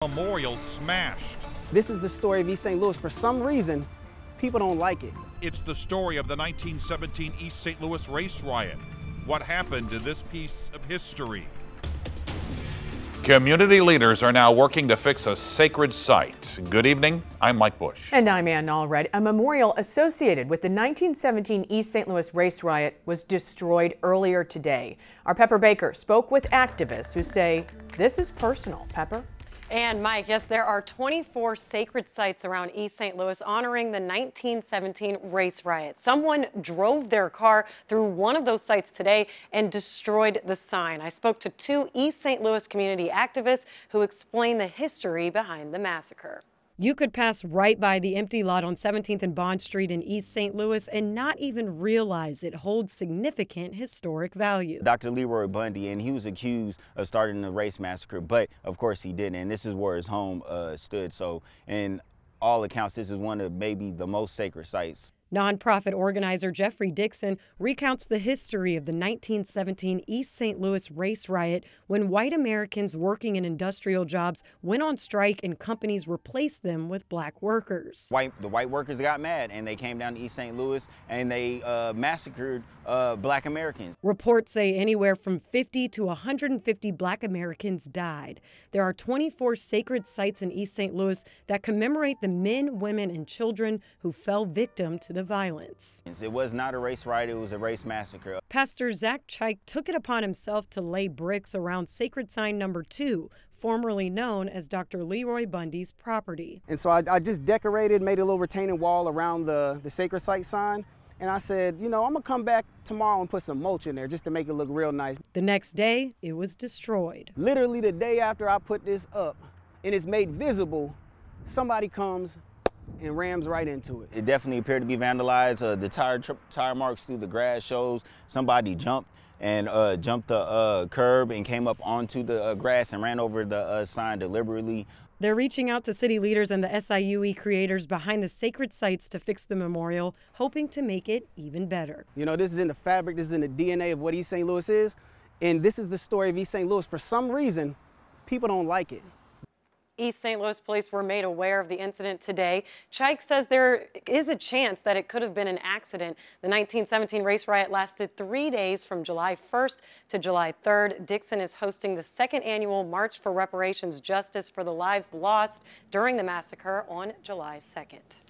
Memorial smashed. This is the story of East St. Louis. For some reason, people don't like it. It's the story of the 1917 East St. Louis Race Riot. What happened to this piece of history? Community leaders are now working to fix a sacred site. Good evening, I'm Mike Bush. And I'm Ann Allred. A memorial associated with the 1917 East St. Louis Race Riot was destroyed earlier today. Our Pepper Baker spoke with activists who say this is personal. Pepper? And Mike, yes, there are 24 sacred sites around East St. Louis honoring the 1917 Race Riot. Someone drove their car through one of those sites today and destroyed the sign. I spoke to two East St. Louis community activists who explained the history behind the massacre. You could pass right by the empty lot on 17th and Bond Street in East St. Louis and not even realize it holds significant historic value. Dr. Leroy Bundy, and he was accused of starting the race massacre, but of course he didn't. And this is where his home stood. So in all accounts, this is one of maybe the most sacred sites. Nonprofit organizer Jeffrey Dixon recounts the history of the 1917 East St. Louis Race Riot when white Americans working in industrial jobs went on strike and companies replaced them with black workers. The white workers got mad and they came down to East St. Louis and they massacred black Americans. Reports say anywhere from 50 to 150 black Americans died. There are 24 sacred sites in East St. Louis that commemorate the men, women, and children who fell victim to the violence. It was not a race riot, it was a race massacre. Pastor Zach Chike took it upon himself to lay bricks around sacred sign number 2, formerly known as Dr. Leroy Bundy's property. And so I just decorated, made a little retaining wall around the sacred site sign. And I said, you know, I'm gonna come back tomorrow and put some mulch in there just to make it look real nice. The next day, it was destroyed. Literally the day after I put this up and it's made visible, somebody comes and rams right into it. It definitely appeared to be vandalized. The tire marks through the grass shows somebody jumped the curb and came up onto the grass and ran over the sign deliberately. They're reaching out to city leaders and the SIUE creators behind the sacred sites to fix the memorial, hoping to make it even better. You know, this is in the fabric, this is in the DNA of what East St. Louis is, and this is the story of East St. Louis. For some reason, people don't like it. East St. Louis police were made aware of the incident today. Chike says there is a chance that it could have been an accident. The 1917 race riot lasted 3 days from July 1st to July 3rd. Dixon is hosting the 2nd annual March for Reparations Justice for the Lives Lost during the massacre on July 2nd.